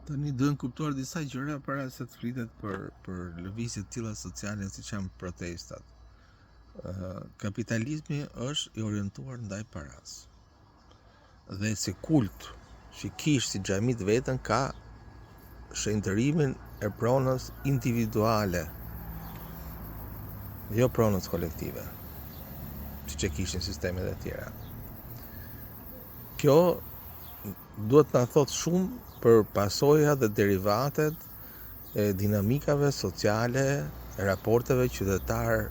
Tani duhen kuptuar disa gjëra para se të flitet për lëvizje të tilla sociale siç janë protestat. Kapitalizmi është i orientuar ndaj paras. Dhe si kult, si kish, si xhamit vetën ka shëntërimin e pronës individuale, jo pronës kolektive, siç e kishin sistemet e tjera. Kjo duhet na thot shumë për pasojat dhe derivatet e dinamikave sociale, e raporteve qytetar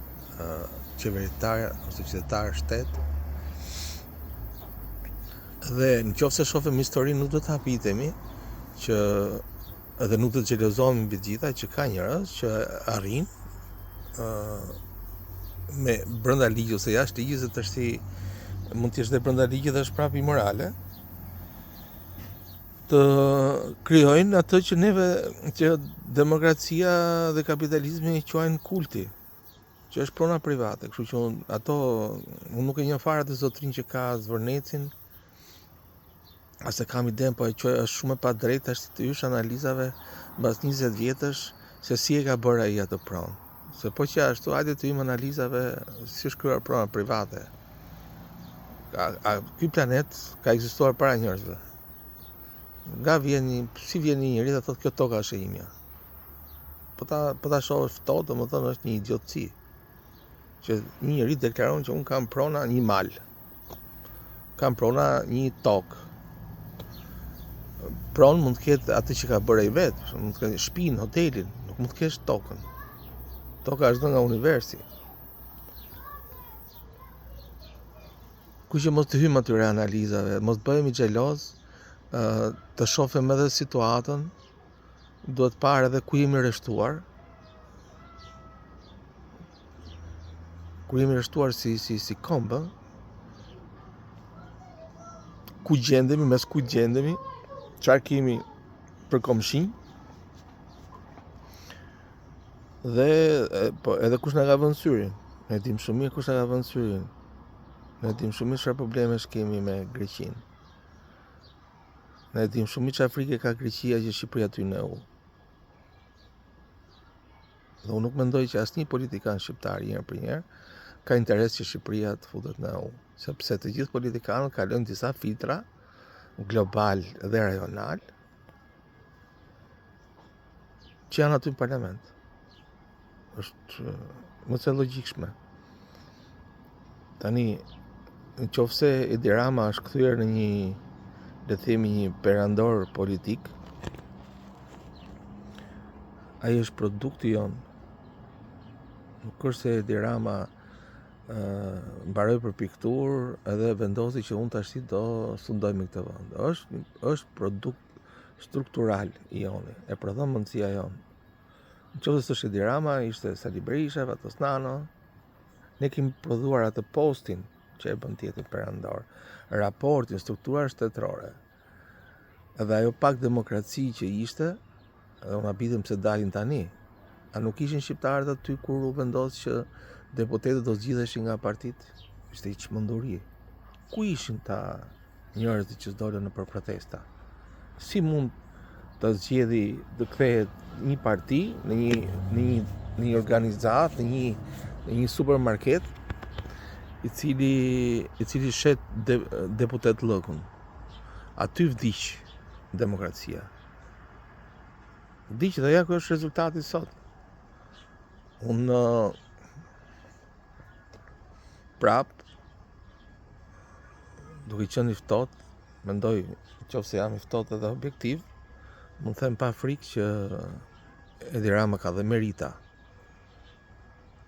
qeveritar ose qytetar shtet. Dhe nëse shohim historinë, nuk do të habitemi që edhe nuk do të xhelozohemi mbi gjitha që ka njerëz që arrin me brenda ligjit ose jashtë ligjit, se tash mund të jesh edhe brenda ligjit dhe është prapë imorale, të krijojnë atë që demokracia dhe kapitalizmi quajnë kulti, që është prona private. Kështu që unë nuk e njoh fare atë zotrin që ka Zvërnecin, ase kam iden, po e quaj është shumë e padrejtë tash të hysh analizave mbas 20 vjetësh se si e ka bërë ai atë pronë. Se po që ashtu, hajde të hyjmë analizave si është krijuar prona private. Ky planet ka ekzistuar para njerëzve. Nga si vjen një njeri dhe thotë kjo toka është e imja. Po ta shohësh ftohtë, domethënë është një idiotësi. Që një njeri deklaron që unë kam prona një mal. Kam prona një tokë. Pronë mund të ketë atë që ka bërë ai vet, mund të ketë shtëpinë, hotelin, nuk mund të kesh tokën. Toka është dhënë nga universi. Kuqë mos të hyjmë atyre analizave, mos bëhemi xheloz, të shohim edhe situatën, duhet parë edhe ku jemi rreshtuar. Ku jemi rreshtuar si kombë, ku gjendemi, mes ku gjendemi, çfarë kemi për komshin, dhe po edhe kush na ka vënë syrin. Ne dim shumë mirë kush na ka vënë syrin. Ne dim shumë mirë çfarë problemesh kemi me Greqinë. Ne dim shumë mirë çfarë frikë ka Greqia që Shqipëria ty në EU. Dhe unë nuk mendoj që asnjë politikan shqiptar njëherë për njëherë ka interes që Shqipëria të futet në EU, sepse të gjithë politikanët kalojnë disa filtra global dhe rajonal që janë aty në parlament. Është më se logjikshme. Tani, nëse Edi Rama është kthyer në një, le të themi, një perandor politik, ai është produkti jon. Nuk është se Edi Rama mbaroi për pikturë edhe vendosi që unë tash do sundoj me këtë vend. Është produkt struktural i joni, e prodhon mundësia jon. Nëse s'është Edi Rama, ishte Sali Berisha, Vatosnano. Ne kemi prodhuar atë postin që e bën tjetër perandor, raportin, struktura shtetërore. Edhe ajo pak demokraci që ishte, edhe unë habitem se dalin tani. A nuk ishin shqiptarët aty kur u vendos që deputetët do zgjidheshin nga partitë? Ishte i çmenduri. Ku ishin ta njerëzit që dolën në për protesta? Si mund të zgjedhë, të kthehet një parti në një organizat, në një supermarket, i cili shet deputet lëkun. Aty vdiq demokracia. Vdiq dhe ja kjo është rezultati sot. Unë prap, duke qenë i ftohtë, mendoj nëse jam i ftohtë edhe objektiv, mund të them pa frikë që Edi Rama ka dhe merita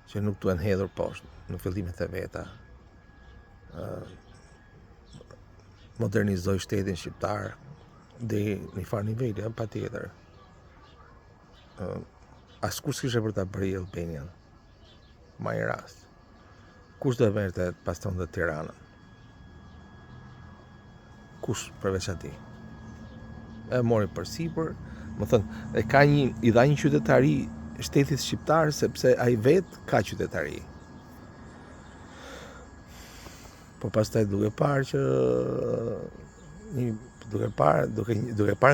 që nuk duhen hedhur poshtë në fillimet e veta. Modernizoi shtetin shqiptar deri në një farë niveli, patjetër. Askush s'kishte për ta bërë Albanian. Ma i rast. Kush do merrte pastronte Tiranën? Kush përveç atij? E mori përsipër, më thënë, i dha një qytetari shtetit shqiptar sepse ai vet ka qytetari. Po pastaj duke parë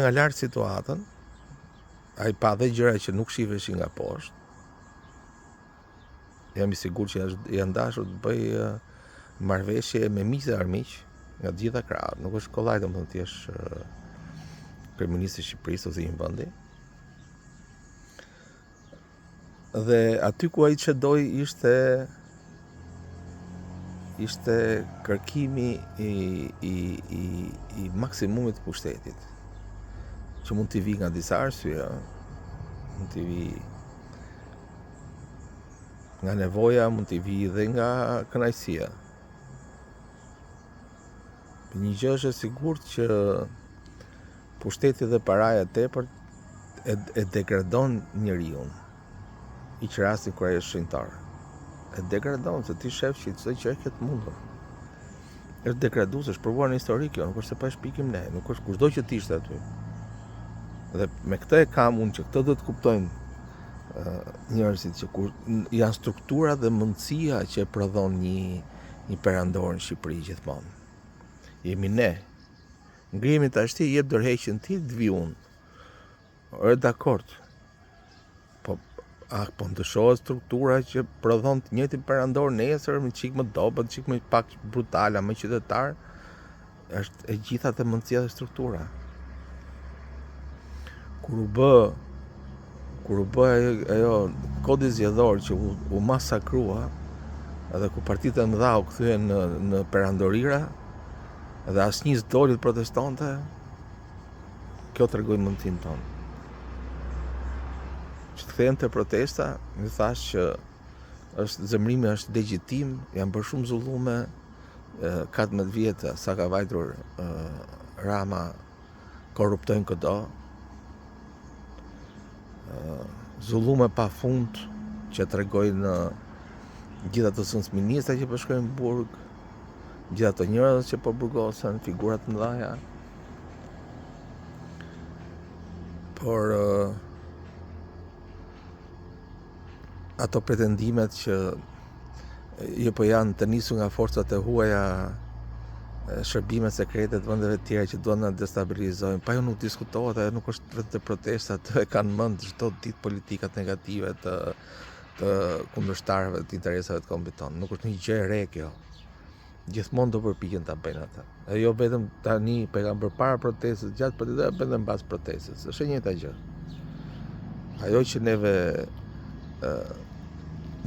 nga lart situatën, ai pa dhe gjëra që nuk shiheshin nga poshtë. Jam i sigurt që janë dashur të bëj marrëveshje me miq dhe armiq nga të gjitha krahët. Nuk është kollaj domethënë ti je kryeministri i Shqipërisë ose i një vendi. Dhe aty ku ai çdoi ishte kërkimi i maksimumit të pushtetit, që mund t'i vi nga disa arsye, mund t'i vi nga nevoja, mund t'i vi dhe nga kënaqësia. Një gjë është e sigurt që pushteti dhe paraja tepër e degradon njeriu, i që rastin kur ai është shenjtar. E degradon, se ti shef që çdo gjë që të mundur. Është degradues, është provuar në histori kjo, nuk është se pa shpikim ne, nuk është kushdo që të ishte aty. Dhe me këtë e kam unë që këtë do të kuptojnë njerëzit që kur janë struktura dhe mundësia që e prodhon një perandor në Shqipëri gjithmonë. Jemi ne. Ngrihemi tash ti, jep dorëheqjen ti, të vi unë. Është dakord. Po ndryshohet struktura që prodhon të njëjtin perandor nesër, me çik më dobët, çik më pak brutala, më qytetar, është e gjitha të mundësia dhe struktura. Kur u bë ajo kodi zgjedhor që u masakrua, edhe ku partitë e mëdha u kthyen në perandorira, edhe asnjë s'doli të protestonte, kjo tregoi mundësinë tonë. Që të kthehen te protesta, më thash që zemrimi është legjitim, janë bërë shumë zullume, 14 vjet sa ka vajtur Rama, korruptojnë këdo, zullume pa fund që tregojnë gjithë ato ministra që po shkojnë në burg, gjithë ato njerëz që po burgosen, figurat të mëdha. Por ato pretendimet që po janë të nisur nga forcat e huaja, shërbimet sekrete të vendeve të tjera që duan na destabilizojnë, pa jo nuk diskutohet, ajo nuk është vetëm të protestat, e kanë mend çdo ditë politikat negative të kundërshtarëve të interesave të kombit tonë. Nuk është një gjë e re kjo. Gjithmonë do përpiqen ta bëjnë atë. E jo vetëm tani, pe kanë bërë para protestës, gjatë protestës, edhe mbas protestës. Është e njëjta gjë. Ajo që neve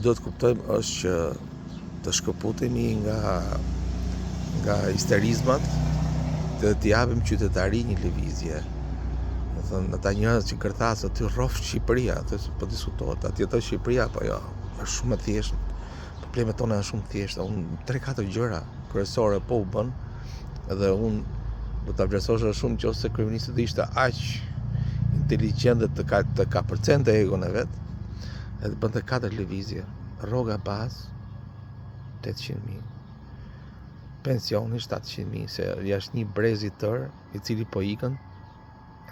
do të kuptojmë është që të shkëputemi nga histerizmat, të japim qytetari një lëvizje. Do thënë, ata njerëz që kërthasë aty rroft Shqipëria, atë po diskutohet, aty jeton Shqipëria apo jo, është shumë e thjeshtë. Problemet tona janë shumë thjeshta. Unë 3-4 gjëra kryesore po u bën, edhe unë do ta vlerësosha shumë nëse kryeministri do ishte aq inteligjent dhe të kapërcente egon e vet, edhe bënte 4 lëvizje. Rroga bazë 800.000, pensioni 700.000, se jashtë një brez i tërë, i cili po ikën,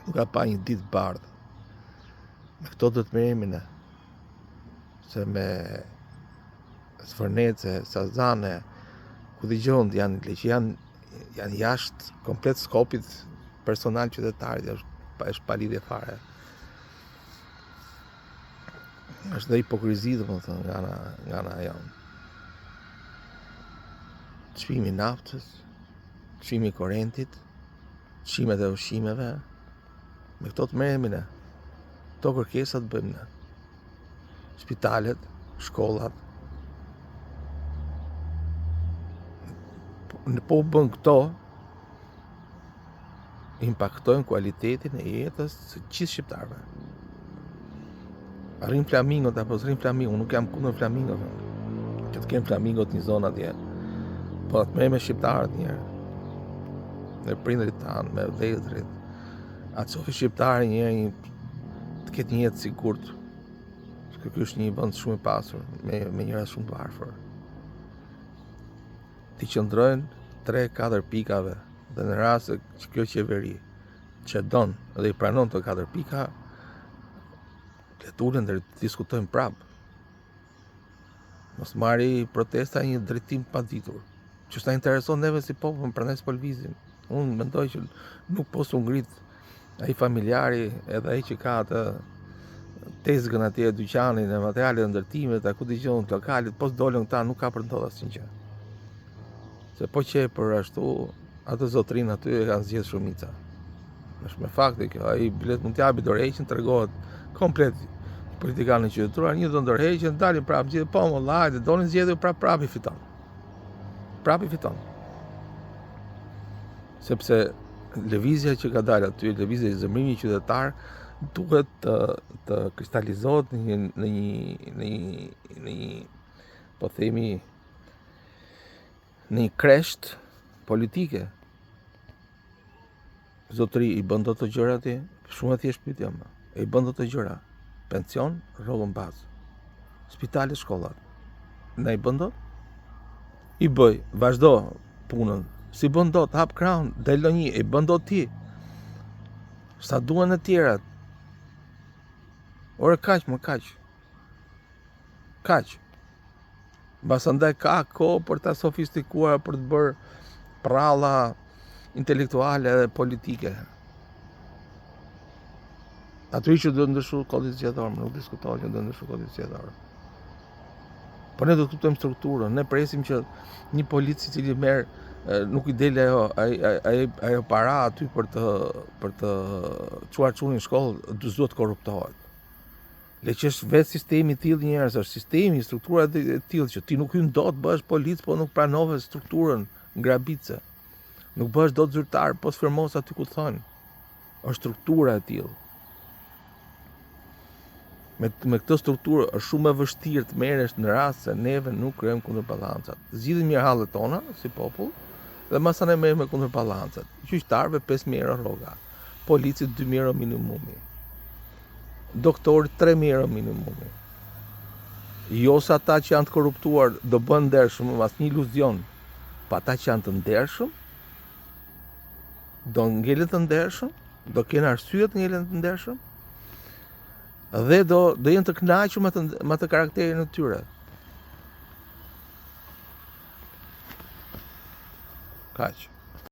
nuk ka pa një ditë bardhë. Me këto do të merremi ne. Se me Sfornece, Sazane, ku dëgjon janë jashtë komplet skopit personal qytetarit, është pa lidhje fare. Është dhe hipokrizi, domethënë, nga ana jonë. Çmimi i naftës, çmimi i korrentit, çmimet e ushqimeve, me këto të merremi ne. Këto kërkesa të bëjmë ne. Spitalet, shkollat. Po bën këto, impaktojnë kualitetin e jetës së gjithë shqiptarëve. Arrin flamingot apo s'rrin flamingo, nuk jam kundër flamingove. Që të kemë flamingot një zonë atje. Po të merrem me shqiptarët një herë. Me prindërit tanë, me vëllezërit. Atë sofi shqiptari një herë të ketë një jetë sigurt. Ky është një vend shumë i pasur, me njerëz shumë të varfër. Ti qëndrojnë 3-4 pikave, dhe në rast se kjo qeveri që don dhe i pranon të 4 pika, le të ulen dhe të diskutojnë prapë. Mos marri protesta një drejtim pa ditur, që s'na intereson neve si popull, prandaj s'po lvizim. Unë mendoj që nuk po s'u ngrit ai familjari edhe ai që ka atë tezgën atje e dyqanin e materialet e ndërtimit, ku dëgjon lokalit, po dolën këta nuk ka për ndodhur asnjë gjë. Se po që për ashtu, atë zotrin aty e kanë zgjedhur shumica. Është me fakte kjo, ai bilet mund t'japi dorëheqjen, tregohet komplet politikanë qytetëruar, një do ndorëheqjen, dalin prapë gjithë, po më vllajtë, dolin zgjedhur prapë i fiton. Prapë i fiton. Sepse lëvizja që ka dalë aty, lëvizja e zemrimit qytetar, duhet të kristalizohet në një po themi në një kresht politike. Zotëri i bën dot të gjëra ti, shumë e thjesht pyetja më. I bën dot të gjëra. Pension, rrogën bazë. Spitale, shkollat. Ne i bën dot? I bëj, vazhdo punën. Si bën dot, hap krahun, del në një, i bën dot ti. Sa duan e tjerat. Ore kaq, më kaq. Kaq. Mbasandaj ka kohë për ta sofistikuar, për të bërë pralla intelektuale dhe politike. Aty që do të ndryshu kodin zgjedhor, nuk diskutohet që do të ndryshu kodin zgjedhor. Po ne do të kuptojmë strukturën, ne presim që një polic i cili merr nuk i del ajo para aty për të çuar çunin në shkollë, duhet korruptohet. Le që është vetë sistemi i tillë njerëz, është sistemi, struktura e tillë që ti nuk hyn dot bëhesh polic, po nuk pranove strukturën ngrabice. Nuk bëhesh dot zyrtar, po sfirmos aty ku thonë. Është struktura e tillë. Me këtë strukturë është shumë e vështirë të merresh në rast se neve nuk kryejmë kundërballancat. Zgjidhim mirë hallet tona si popull dhe masanë merrem me kundërballancat. Gjyqtarëve 5.000 euro rroga, policit 2.000 euro minimumi, doktorit 3.000 euro minimumi. Jo se ata që janë të korruptuar do bën ndershëm, asnjë iluzion. Pa ata që janë të ndershëm do ngelen të ndershëm, do kenë arsye të ngelen të ndershëm. Dhe do jenë të kënaqur me të karakterin e tyre. Kaq.